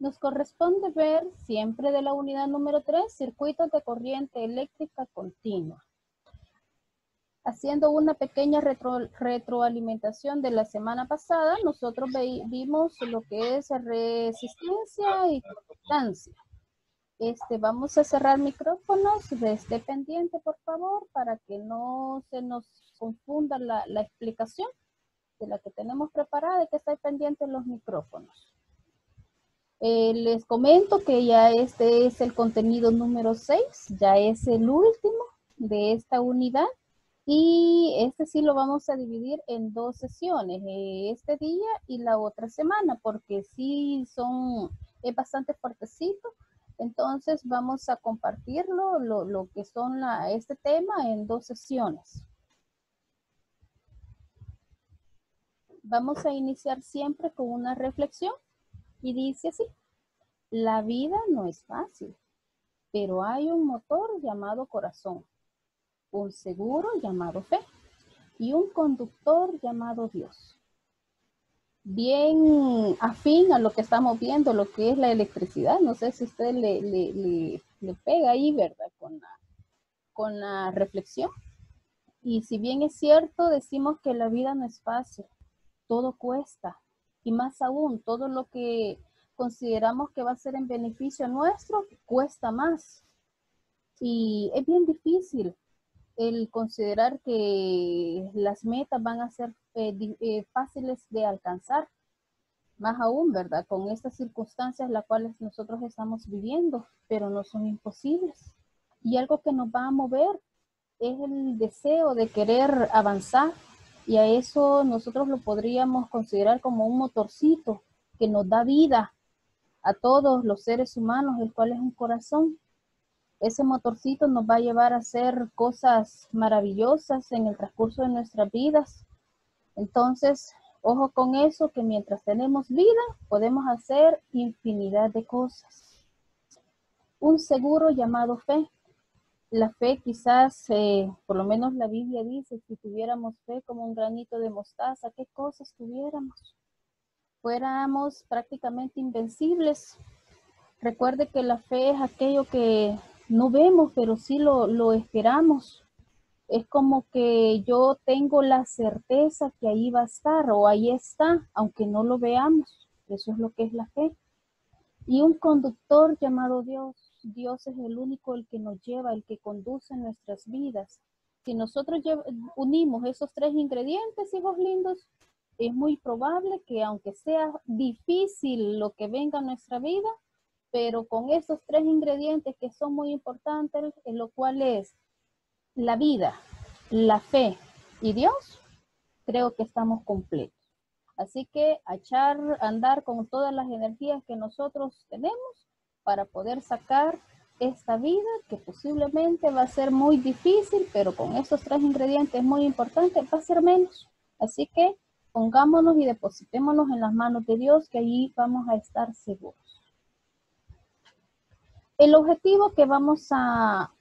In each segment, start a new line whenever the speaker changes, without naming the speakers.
Nos corresponde ver siempre de la unidad número 3, circuitos de corriente eléctrica continua. Haciendo una pequeña retroalimentación de la semana pasada, nosotros vimos lo que es resistencia y conductancia. Vamos a cerrar micrófonos, esté pendiente por favor para que no se nos confunda la explicación de la que tenemos preparada y que esté pendiente los micrófonos. Les comento que ya este es el contenido número 6, ya es el último de esta unidad y este sí lo vamos a dividir en 2 sesiones, este día y la otra semana, porque sí es bastante fuertecito. Entonces vamos a compartirlo, lo que son este tema en 2 sesiones. Vamos a iniciar siempre con una reflexión y dice así: la vida no es fácil, pero hay un motor llamado corazón, un seguro llamado fe y un conductor llamado Dios. Bien afín a lo que estamos viendo, lo que es la electricidad. No sé si usted le pega ahí, ¿verdad? Con la reflexión. Y si bien es cierto, decimos que la vida no es fácil, todo cuesta. Y más aún, todo lo que consideramos que va a ser en beneficio nuestro, cuesta más. Y es bien difícil el considerar que las metas van a ser fáciles de alcanzar. Más aún, ¿verdad? Con estas circunstancias las cuales nosotros estamos viviendo, pero no son imposibles. Y algo que nos va a mover es el deseo de querer avanzar, y a eso nosotros lo podríamos considerar como un motorcito que nos da vida a todos los seres humanos, el cual es un corazón. Ese motorcito nos va a llevar a hacer cosas maravillosas en el transcurso de nuestras vidas. Entonces, ojo con eso, que mientras tenemos vida, podemos hacer infinidad de cosas. Un seguro llamado fe. La fe quizás, por lo menos la Biblia dice, si tuviéramos fe como un granito de mostaza, ¿qué cosas tuviéramos? Fuéramos prácticamente invencibles. Recuerde que la fe es aquello que no vemos, pero sí lo esperamos. Es como que yo tengo la certeza que ahí va a estar o ahí está, aunque no lo veamos. Eso es lo que es la fe. Y un conductor llamado Dios. Dios es el único, el que nos lleva, el que conduce nuestras vidas. Si nosotros unimos esos 3 ingredientes, hijos lindos, es muy probable que aunque sea difícil lo que venga a nuestra vida, pero con esos 3 ingredientes que son muy importantes, en lo cual es la vida, la fe y Dios, creo que estamos completos. Así que a andar con todas las energías que nosotros tenemos para poder sacar esta vida, que posiblemente va a ser muy difícil, pero con estos 3 ingredientes muy importantes va a ser menos. Así que pongámonos y depositémonos en las manos de Dios, que allí vamos a estar seguros. El objetivo que vamos a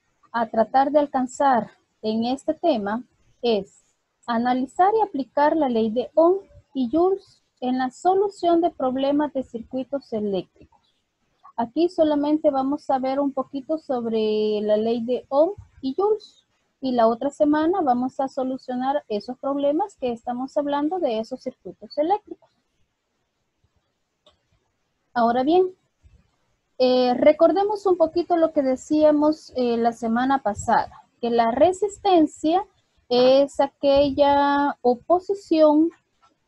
tratar de alcanzar en este tema es analizar y aplicar la ley de Ohm y Joules en la solución de problemas de circuitos eléctricos. Aquí solamente vamos a ver un poquito sobre la ley de Ohm y Joules, y la otra semana vamos a solucionar esos problemas que estamos hablando de esos circuitos eléctricos. Ahora bien, recordemos un poquito lo que decíamos la semana pasada, que la resistencia es aquella oposición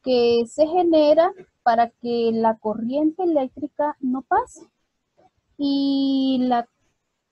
que se genera para que la corriente eléctrica no pase. Y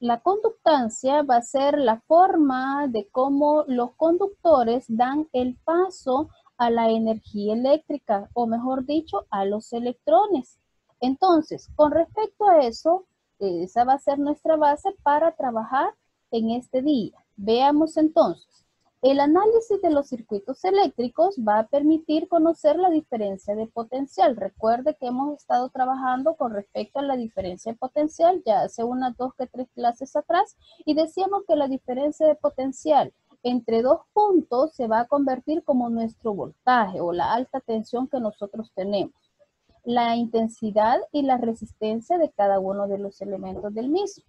la conductancia va a ser la forma de cómo los conductores dan el paso a la energía eléctrica, o mejor dicho, a los electrones. Entonces, con respecto a eso, esa va a ser nuestra base para trabajar en este día. Veamos entonces. El análisis de los circuitos eléctricos va a permitir conocer la diferencia de potencial. Recuerde que hemos estado trabajando con respecto a la diferencia de potencial ya hace unas 2 que 3 clases atrás, y decíamos que la diferencia de potencial entre 2 puntos se va a convertir como nuestro voltaje o la alta tensión que nosotros tenemos. la intensidad y la resistencia de cada uno de los elementos del mismo,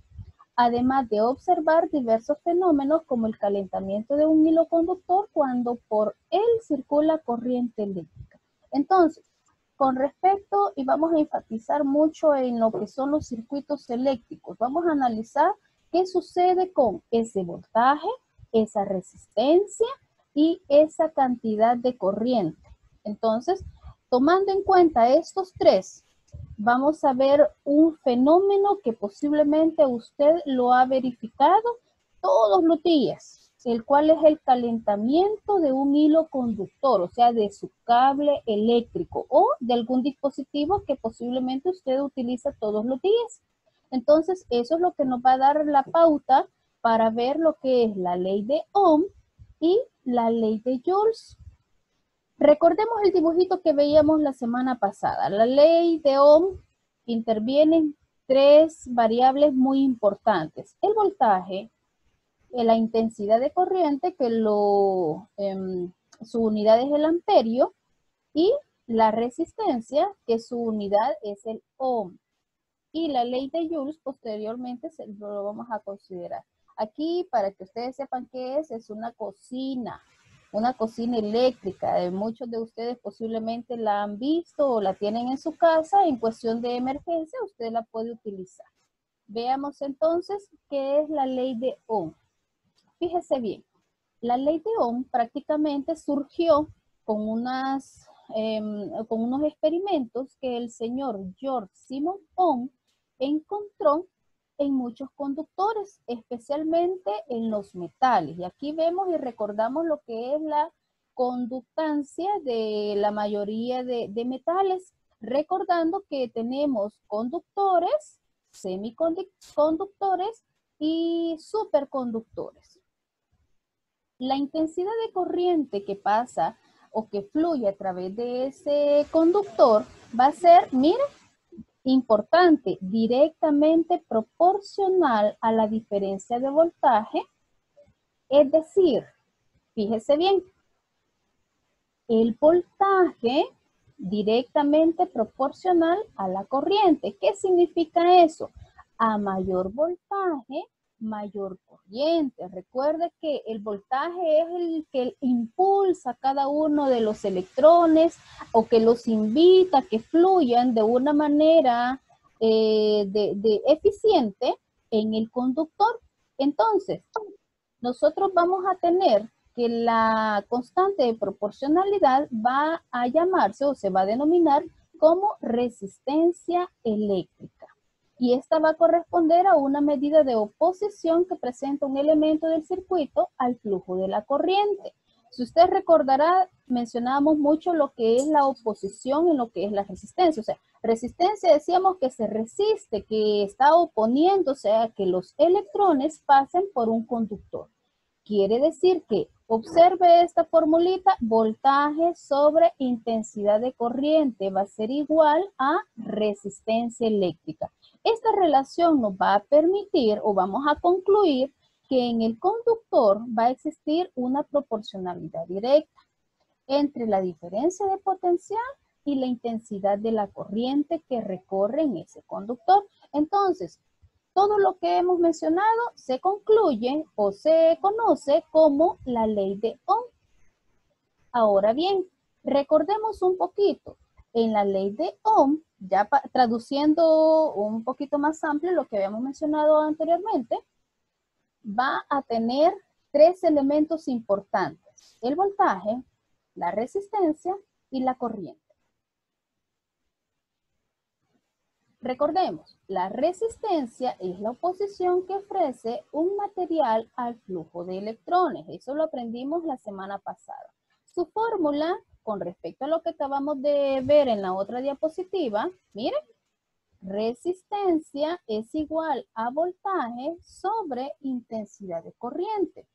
además de observar diversos fenómenos como el calentamiento de un hilo conductor cuando por él circula corriente eléctrica. Entonces, con respecto, y vamos a enfatizar mucho en lo que son los circuitos eléctricos, vamos a analizar qué sucede con ese voltaje, esa resistencia y esa cantidad de corriente. Entonces, tomando en cuenta estos tres, vamos a ver un fenómeno que posiblemente usted lo ha verificado todos los días, el cual es el calentamiento de un hilo conductor, o sea, de su cable eléctrico o de algún dispositivo que posiblemente usted utiliza todos los días. Entonces, eso es lo que nos va a dar la pauta para ver lo que es la ley de Ohm y la ley de Joules. Recordemos el dibujito que veíamos la semana pasada. La ley de Ohm interviene en tres variables muy importantes. El voltaje, la intensidad de corriente, que su unidad es el amperio, y la resistencia, que su unidad es el ohm. Y la ley de Joules posteriormente lo vamos a considerar. Aquí, para que ustedes sepan qué es una cocina eléctrica. Muchos de ustedes posiblemente la han visto o la tienen en su casa. En cuestión de emergencia, usted la puede utilizar. Veamos entonces qué es la ley de Ohm. Fíjese bien, la ley de Ohm prácticamente surgió con unos experimentos que el señor George Simon Ohm encontró en muchos conductores, especialmente en los metales. Y aquí vemos y recordamos lo que es la conductancia de la mayoría de metales, recordando que tenemos conductores, semiconductores y superconductores. La intensidad de corriente que pasa o que fluye a través de ese conductor va a ser, mire, importante, directamente proporcional a la diferencia de voltaje. Es decir, fíjese bien, el voltaje directamente proporcional a la corriente. ¿Qué significa eso? A mayor voltaje, mayor corriente. Recuerde que el voltaje es el que impulsa cada uno de los electrones o que los invita a que fluyan de una manera eficiente en el conductor. Entonces, nosotros vamos a tener que la constante de proporcionalidad va a llamarse o se va a denominar como resistencia eléctrica. Y esta va a corresponder a una medida de oposición que presenta un elemento del circuito al flujo de la corriente. Si usted recordará, mencionábamos mucho lo que es la oposición en lo que es la resistencia. O sea, resistencia decíamos que se resiste, que está oponiéndose a que los electrones pasen por un conductor. Quiere decir que, observe esta formulita, voltaje sobre intensidad de corriente va a ser igual a resistencia eléctrica. Esta relación nos va a permitir o vamos a concluir que en el conductor va a existir una proporcionalidad directa entre la diferencia de potencial y la intensidad de la corriente que recorre en ese conductor. Entonces, todo lo que hemos mencionado se concluye o se conoce como la ley de Ohm. Ahora bien, recordemos un poquito. En la ley de Ohm, ya traduciendo un poquito más amplio lo que habíamos mencionado anteriormente, va a tener tres elementos importantes: el voltaje, la resistencia y la corriente. Recordemos, la resistencia es la oposición que ofrece un material al flujo de electrones. Eso lo aprendimos la semana pasada. Su fórmula, con respecto a lo que acabamos de ver en la otra diapositiva, miren, resistencia es igual a voltaje sobre intensidad de corriente.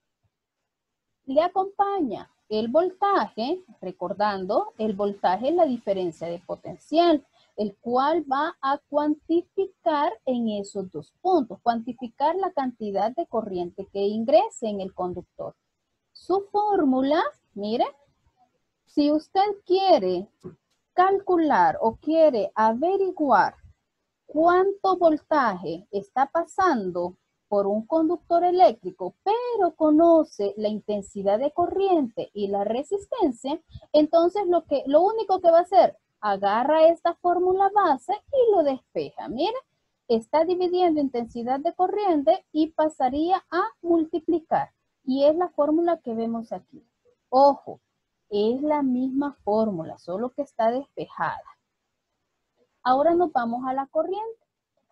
Le acompaña el voltaje, recordando, el voltaje es la diferencia de potencial, el cual va a cuantificar en esos dos puntos, cuantificar la cantidad de corriente que ingrese en el conductor. Su fórmula, mire, si usted quiere calcular o quiere averiguar cuánto voltaje está pasando por un conductor eléctrico, pero conoce la intensidad de corriente y la resistencia, entonces lo único que va a hacer, agarra esta fórmula base y lo despeja. Mira, está dividiendo intensidad de corriente y pasaría a multiplicar. Y es la fórmula que vemos aquí. Ojo, es la misma fórmula, solo que está despejada. Ahora nos vamos a la corriente.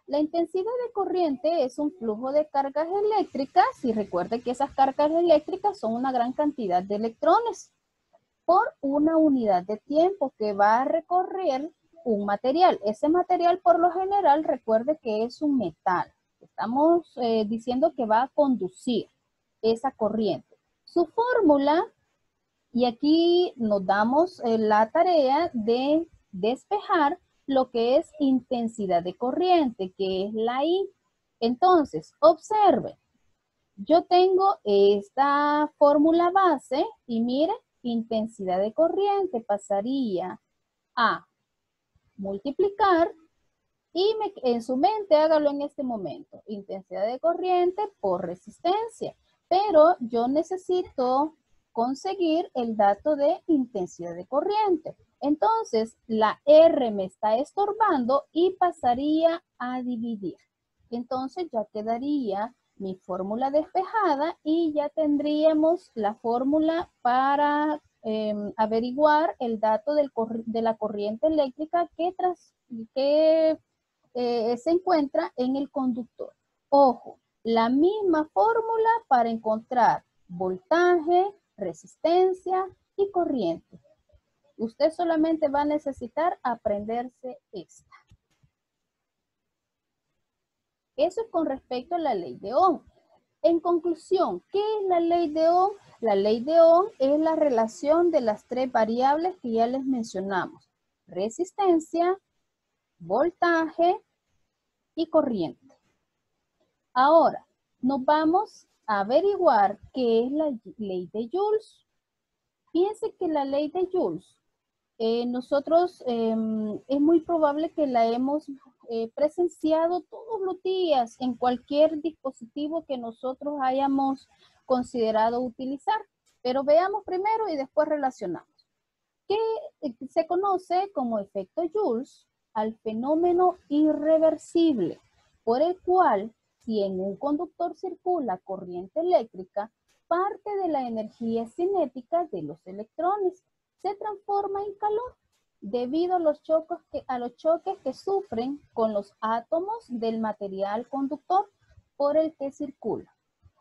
La intensidad de corriente es un flujo de cargas eléctricas y recuerde que esas cargas eléctricas son una gran cantidad de electrones por una unidad de tiempo que va a recorrer un material. Ese material por lo general recuerde que es un metal. Estamos diciendo que va a conducir esa corriente. Su fórmula, y aquí nos damos la tarea de despejar lo que es intensidad de corriente, que es la I. Entonces, observe, yo tengo esta fórmula base y mire, intensidad de corriente pasaría a multiplicar y en su mente hágalo en este momento, intensidad de corriente por resistencia, pero yo necesito conseguir el dato de intensidad de corriente. Entonces, la R me está estorbando y pasaría a dividir. Entonces, ya quedaría mi fórmula despejada y ya tendríamos la fórmula para averiguar el dato de la corriente eléctrica que se encuentra en el conductor. Ojo, la misma fórmula para encontrar voltaje, resistencia y corriente. Usted solamente va a necesitar aprenderse esta. Eso es con respecto a la ley de Ohm. En conclusión, ¿qué es la ley de Ohm? La ley de Ohm es la relación de las tres variables que ya les mencionamos. Resistencia, voltaje y corriente. Ahora, nos vamos a averiguar qué es la ley de Joules. Fíjense que la ley de Joules, nosotros es muy probable que la hemos presenciado todos los días en cualquier dispositivo que nosotros hayamos considerado utilizar. Pero veamos primero y después relacionamos. ¿Qué se conoce como efecto Joules? Al fenómeno irreversible, por el cual, si en un conductor circula corriente eléctrica, parte de la energía cinética de los electrones se transforma en calor debido a los choques que sufren con los átomos del material conductor por el que circula,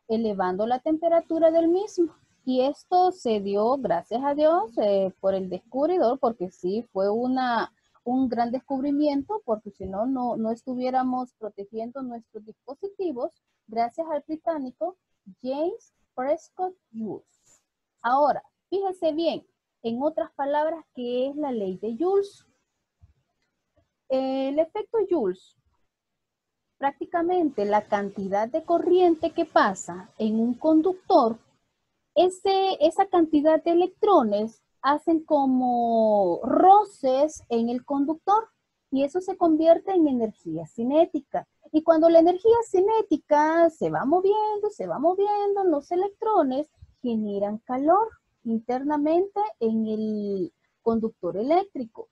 elevando la temperatura del mismo. Y esto se dio, gracias a Dios, por el descubridor, porque sí, fue un gran descubrimiento, porque si no, no estuviéramos protegiendo nuestros dispositivos, gracias al británico James Prescott Joule. Ahora, fíjese bien, en otras palabras, ¿qué es la ley de Joules? El efecto Joules, prácticamente la cantidad de corriente que pasa en un conductor, esa cantidad de electrones hacen como roces en el conductor y eso se convierte en energía cinética. Y cuando la energía cinética se va moviendo, los electrones generan calor internamente en el conductor eléctrico.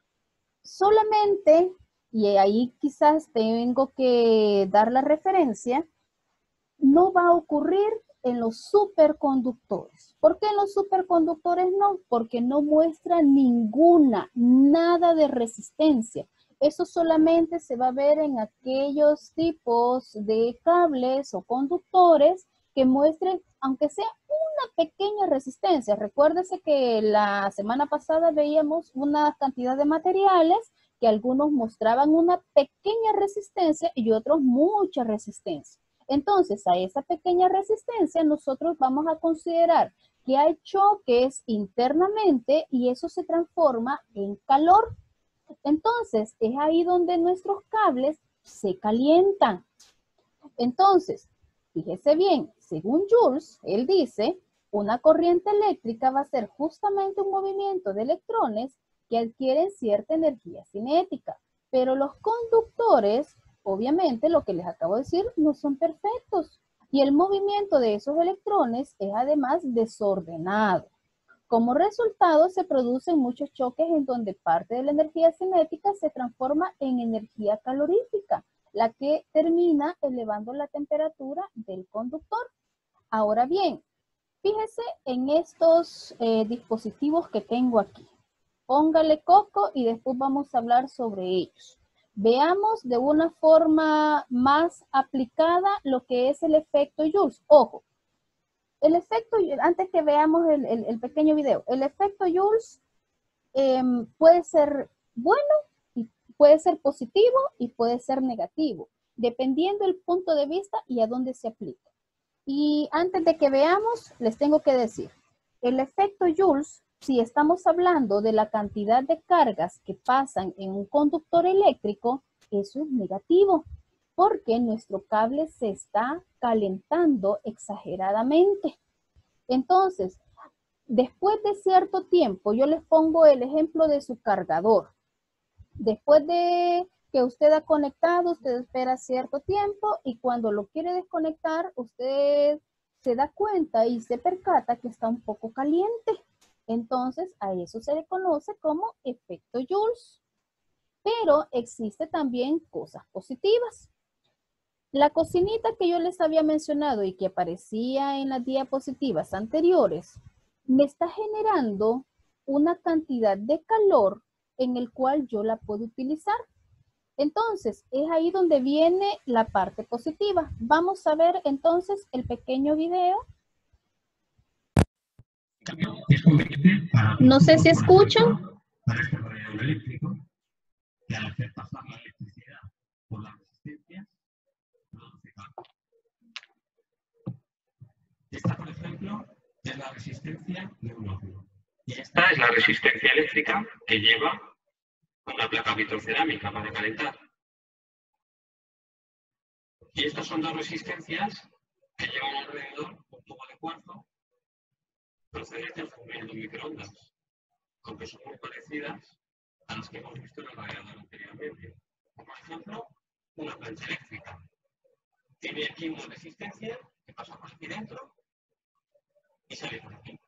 Solamente, y ahí quizás tengo que dar la referencia, no va a ocurrir en los superconductores. ¿Por qué en los superconductores no? Porque no muestra nada de resistencia. Eso solamente se va a ver en aquellos tipos de cables o conductores que muestren, aunque sea una pequeña resistencia. Recuérdese que la semana pasada veíamos una cantidad de materiales que algunos mostraban una pequeña resistencia y otros mucha resistencia. Entonces, a esa pequeña resistencia nosotros vamos a considerar que hay choques internamente y eso se transforma en calor. Entonces, es ahí donde nuestros cables se calientan. Entonces, fíjese bien, según Joules, él dice, una corriente eléctrica va a ser justamente un movimiento de electrones que adquieren cierta energía cinética, pero los conductores, obviamente, lo que les acabo de decir, no son perfectos. Y el movimiento de esos electrones es además desordenado. Como resultado, se producen muchos choques en donde parte de la energía cinética se transforma en energía calorífica, la que termina elevando la temperatura del conductor. Ahora bien, fíjese en estos dispositivos que tengo aquí. Póngale coco y después vamos a hablar sobre ellos. Veamos de una forma más aplicada lo que es el efecto Joule. Ojo, el efecto, antes que veamos el pequeño video, el efecto Joule puede ser bueno, y puede ser positivo y puede ser negativo, dependiendo del punto de vista y a dónde se aplica. Y antes de que veamos, les tengo que decir, el efecto Joule, si estamos hablando de la cantidad de cargas que pasan en un conductor eléctrico, eso es negativo, porque nuestro cable se está calentando exageradamente. Entonces, después de cierto tiempo, yo les pongo el ejemplo de su cargador. Después de que usted ha conectado, usted espera cierto tiempo y cuando lo quiere desconectar, usted se da cuenta y se percata que está un poco caliente. Entonces, a eso se le conoce como efecto Joule. Pero existe también cosas positivas. La cocinita que yo les había mencionado y que aparecía en las diapositivas anteriores, me está generando una cantidad de calor en el cual yo la puedo utilizar. Entonces, es ahí donde viene la parte positiva. Vamos a ver entonces el pequeño video. No sé si escuchan. Para este corredor eléctrico, que al hacer pasar la electricidad por las resistencias, produce calor. Esta, por ejemplo, es la resistencia de un horno. Y esta es la resistencia eléctrica que lleva una placa vitrocerámica para calentar. Y estas son dos resistencias que llevan alrededor un tubo de cuarzo procedente del fundido de microondas, aunque son muy parecidas a las que hemos visto en el radiador anteriormente. Por ejemplo, una plancha eléctrica. Tiene aquí una resistencia que pasa por aquí dentro y sale por aquí.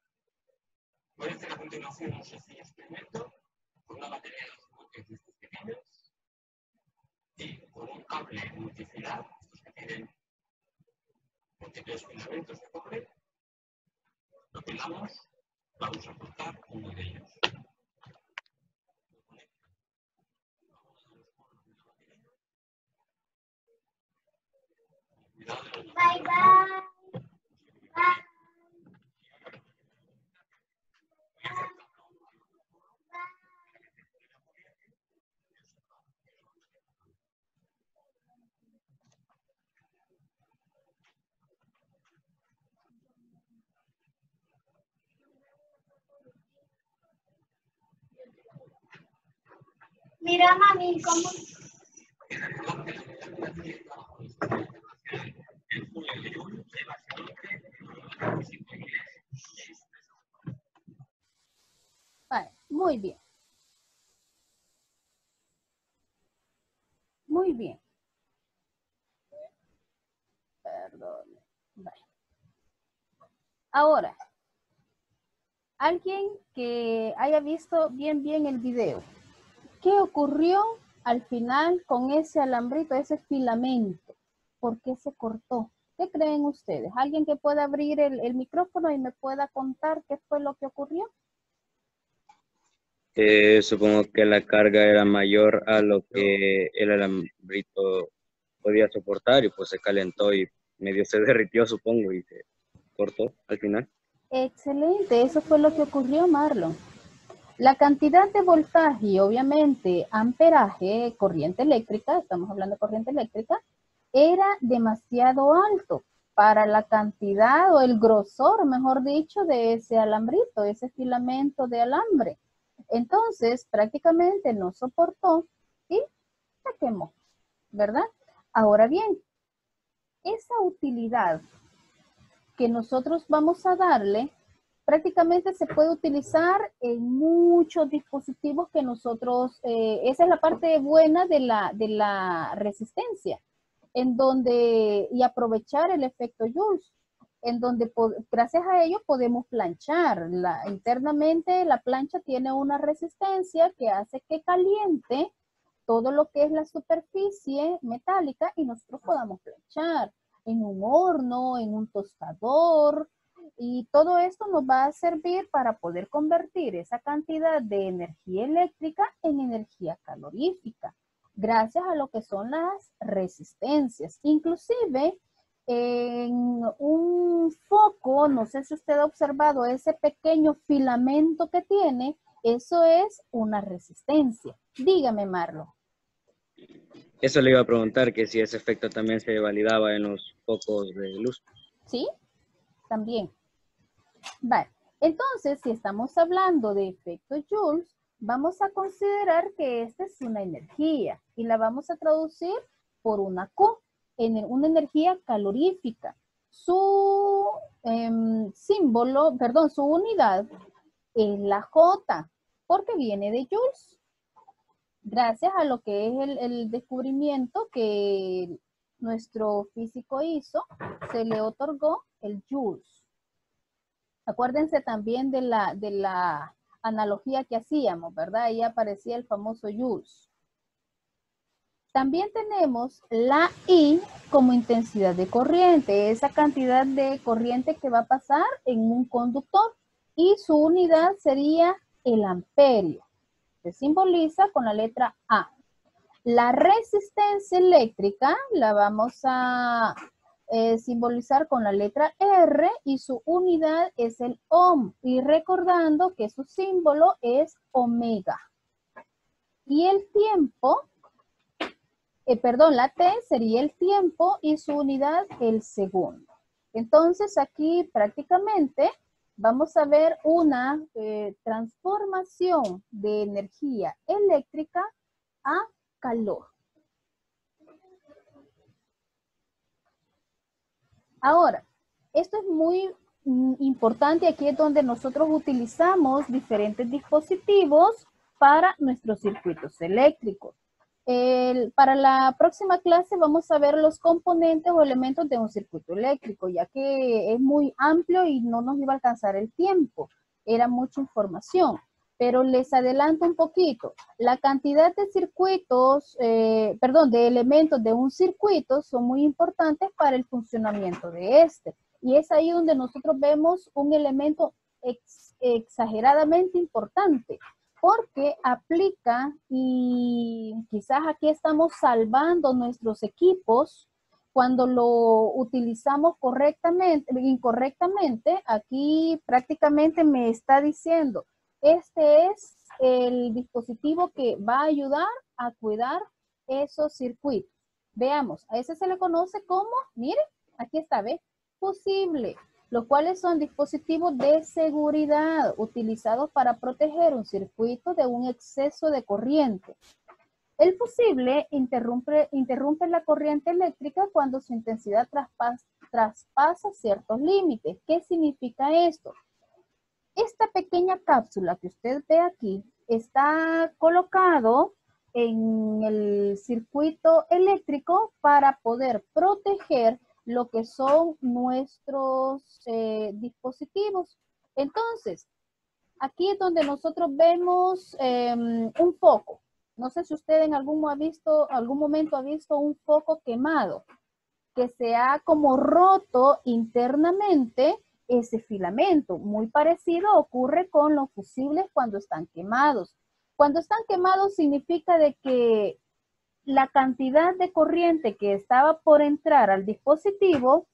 Voy a hacer a continuación un sencillo experimento con una batería de 2 voltios de estos pequeños y con un cable multifilar, estos que tienen múltiples filamentos de cobre. Lo pelamos, vamos a cortar uno de ellos. Bye bye. Bye. Mira, mami, cómo. Vale, muy bien. Muy bien. Perdón. Vale. Ahora, alguien que haya visto bien el video, ¿qué ocurrió al final con ese alambrito, ese filamento? ¿Por qué se cortó? ¿Qué creen ustedes? ¿Alguien que pueda abrir el micrófono y me pueda contar qué fue lo que ocurrió?
Supongo que la carga era mayor a lo que el alambrito podía soportar y pues se calentó y medio se derritió, supongo, y se cortó al final.
Excelente, eso fue lo que ocurrió, Marlon. La cantidad de voltaje y obviamente amperaje, corriente eléctrica, estamos hablando de corriente eléctrica, era demasiado alto para la cantidad o el grosor, mejor dicho, de ese alambrito, ese filamento de alambre. Entonces, prácticamente no soportó y se quemó, ¿verdad? Ahora bien, esa utilidad que nosotros vamos a darle prácticamente se puede utilizar en muchos dispositivos que nosotros, esa es la parte buena de la resistencia, en donde, y aprovechar el efecto Joule, en donde gracias a ello podemos planchar. Internamente la plancha tiene una resistencia que hace que caliente todo lo que es la superficie metálica y nosotros podamos planchar en un horno, en un tostador, y todo esto nos va a servir para poder convertir esa cantidad de energía eléctrica en energía calorífica, gracias a lo que son las resistencias. Inclusive, en un foco, no sé si usted ha observado ese pequeño filamento que tiene, eso es una resistencia. Dígame, Marlon.
Eso le iba a preguntar, que si ese efecto también se validaba en los focos de luz.
Sí, también. Vale. Entonces, si estamos hablando de efecto Joule, vamos a considerar que esta es una energía y la vamos a traducir por una Q, en una energía calorífica. Su símbolo, perdón, su unidad es la J, porque viene de joules. Gracias a lo que es el descubrimiento que nuestro físico hizo, se le otorgó el joules. Acuérdense también de la analogía que hacíamos, ¿verdad? Ahí aparecía el famoso joules. También tenemos la I como intensidad de corriente, esa cantidad de corriente que va a pasar en un conductor, y su unidad sería el amperio. Se simboliza con la letra A. La resistencia eléctrica la vamos a simbolizar con la letra R y su unidad es el ohm. Y recordando que su símbolo es omega. Y el tiempo, la T sería el tiempo y su unidad el segundo. Entonces aquí prácticamente vamos a ver una transformación de energía eléctrica a calor. Ahora, esto es muy importante. Aquí es donde nosotros utilizamos diferentes dispositivos para nuestros circuitos eléctricos. Para la próxima clase vamos a ver los componentes o elementos de un circuito eléctrico, ya que es muy amplio y no nos iba a alcanzar el tiempo. Era mucha información, pero les adelanto un poquito. La cantidad de circuitos, de elementos de un circuito son muy importantes para el funcionamiento de este. Y es ahí donde nosotros vemos un elemento exageradamente importante, porque aplica, y quizás aquí estamos salvando nuestros equipos cuando lo utilizamos incorrectamente. Aquí prácticamente me está diciendo, este es el dispositivo que va a ayudar a cuidar esos circuitos. Veamos, a ese se le conoce como, miren, aquí está, ¿ve? Fusible, los cuales son dispositivos de seguridad utilizados para proteger un circuito de un exceso de corriente. El fusible interrumpe la corriente eléctrica cuando su intensidad traspasa ciertos límites. ¿Qué significa esto? Esta pequeña cápsula que usted ve aquí está colocado en el circuito eléctrico para poder proteger lo que son nuestros dispositivos. Entonces, aquí es donde nosotros vemos un foco. No sé si usted en algún momento ha visto un foco quemado, que se ha como roto internamente ese filamento. Muy parecido ocurre con los fusibles cuando están quemados. Cuando están quemados significa de que la cantidad de corriente que estaba por entrar al dispositivo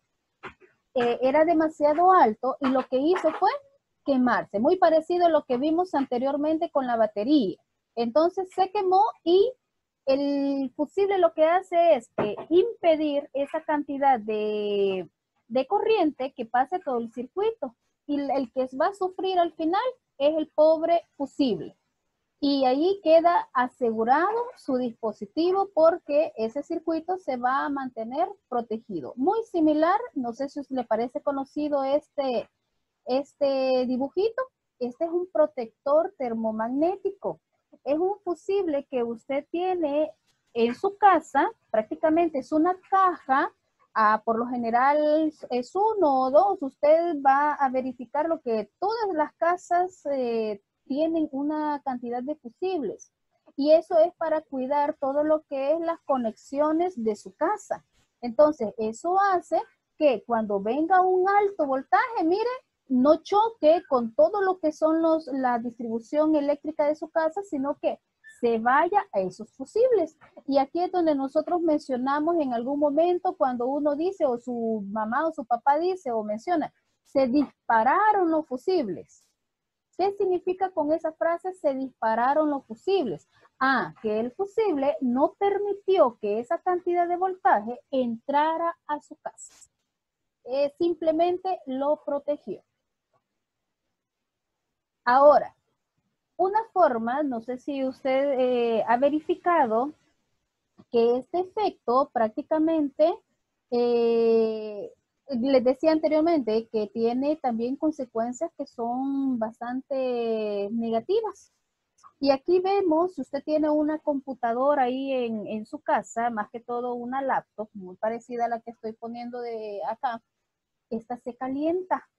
era demasiado alto y lo que hizo fue quemarse. Muy parecido a lo que vimos anteriormente con la batería. Entonces se quemó y el fusible lo que hace es impedir esa cantidad de corriente que pase todo el circuito. Y el que va a sufrir al final es el pobre fusible. Y ahí queda asegurado su dispositivo porque ese circuito se va a mantener protegido. Muy similar, no sé si le parece conocido este este dibujito, este es un protector termomagnético. Es un fusible que usted tiene en su casa, prácticamente es una caja, por lo general es uno o dos. Usted va a verificar lo que todas las casas tienen una cantidad de fusibles. Y eso es para cuidar todo lo que es las conexiones de su casa. Entonces, eso hace que cuando venga un alto voltaje, mire, no choque con todo lo que son la distribución eléctrica de su casa, sino que se vaya a esos fusibles. Y aquí es donde nosotros mencionamos en algún momento cuando uno dice, o su mamá o su papá dice o menciona, se dispararon los fusibles. ¿Qué significa con esa frase? Se dispararon los fusibles. Que el fusible no permitió que esa cantidad de voltaje entrara a su casa. Simplemente lo protegió. Ahora, una forma, no sé si usted ha verificado que este efecto prácticamente, les decía anteriormente, que tiene también consecuencias que son bastante negativas. Y aquí vemos, si usted tiene una computadora ahí en su casa, más que todo una laptop, muy parecida a la que estoy poniendo de acá, esta se calienta.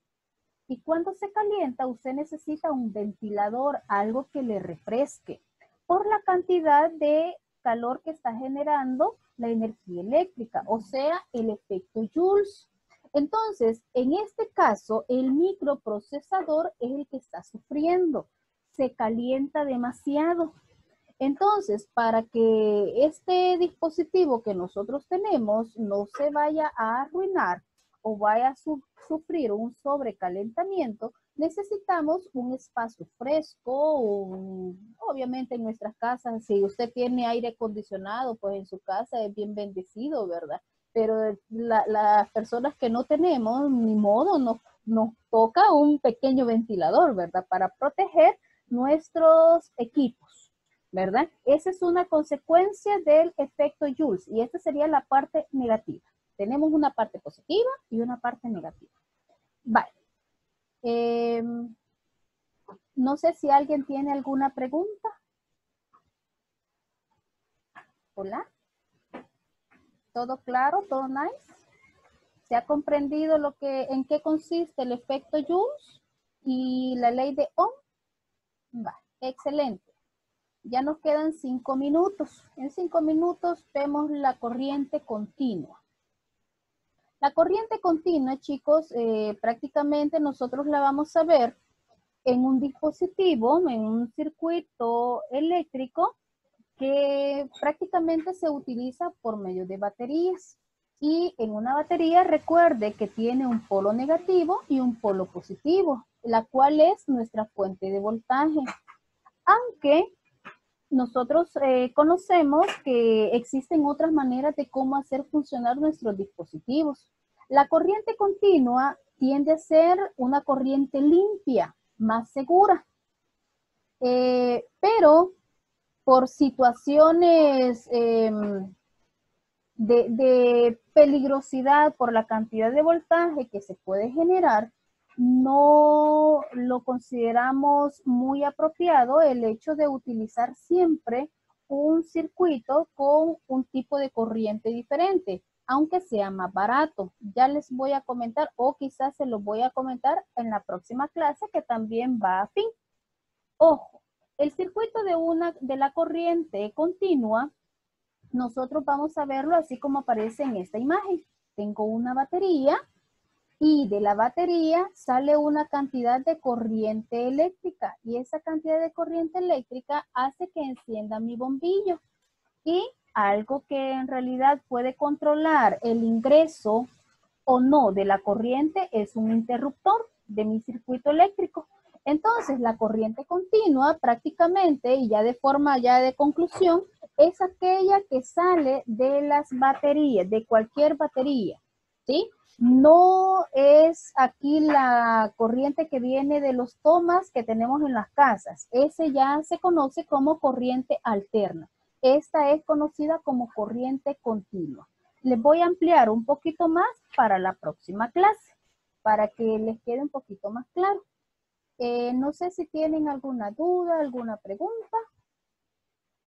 Y cuando se calienta, usted necesita un ventilador, algo que le refresque, por la cantidad de calor que está generando la energía eléctrica, o sea, el efecto Joule. Entonces, en este caso, el microprocesador es el que está sufriendo. Se calienta demasiado. Entonces, para que este dispositivo que nosotros tenemos no se vaya a arruinar o vaya a sufrir un sobrecalentamiento, necesitamos un espacio fresco, obviamente en nuestras casas, si usted tiene aire acondicionado, pues en su casa es bien bendecido, ¿verdad? Pero las personas que no tenemos, ni modo, nos toca un pequeño ventilador, ¿verdad? Para proteger nuestros equipos, ¿verdad? Esa es una consecuencia del efecto Joule y esta sería la parte negativa. Tenemos una parte positiva y una parte negativa. Vale. No sé si alguien tiene alguna pregunta. Hola. ¿Todo claro? ¿Todo nice? ¿Se ha comprendido en qué consiste el efecto Joule y la ley de Ohm? Vale. Excelente. Ya nos quedan 5 minutos. En 5 minutos vemos la corriente continua. La corriente continua, chicos, prácticamente nosotros la vamos a ver en un dispositivo, en un circuito eléctrico que prácticamente se utiliza por medio de baterías. Y en una batería, recuerde que tiene un polo negativo y un polo positivo, la cual es nuestra fuente de voltaje. Aunque nosotros conocemos que existen otras maneras de cómo hacer funcionar nuestros dispositivos. La corriente continua tiende a ser una corriente limpia, más segura. Pero por situaciones de peligrosidad, por la cantidad de voltaje que se puede generar, no lo consideramos muy apropiado el hecho de utilizar siempre un circuito con un tipo de corriente diferente, aunque sea más barato. Ya les voy a comentar, o quizás se los voy a comentar en la próxima clase que también va a fin. Ojo, el circuito de la corriente continua, nosotros vamos a verlo así como aparece en esta imagen. Tengo una batería y de la batería sale una cantidad de corriente eléctrica y esa cantidad de corriente eléctrica hace que encienda mi bombillo. Y algo que en realidad puede controlar el ingreso o no de la corriente es un interruptor de mi circuito eléctrico. Entonces, la corriente continua prácticamente, y ya de forma ya de conclusión, es aquella que sale de las baterías, de cualquier batería, ¿sí? No es aquí la corriente que viene de los tomas que tenemos en las casas. Ese ya se conoce como corriente alterna. Esta es conocida como corriente continua. Les voy a ampliar un poquito más para la próxima clase, para que les quede un poquito más claro. No sé si tienen alguna duda, alguna pregunta.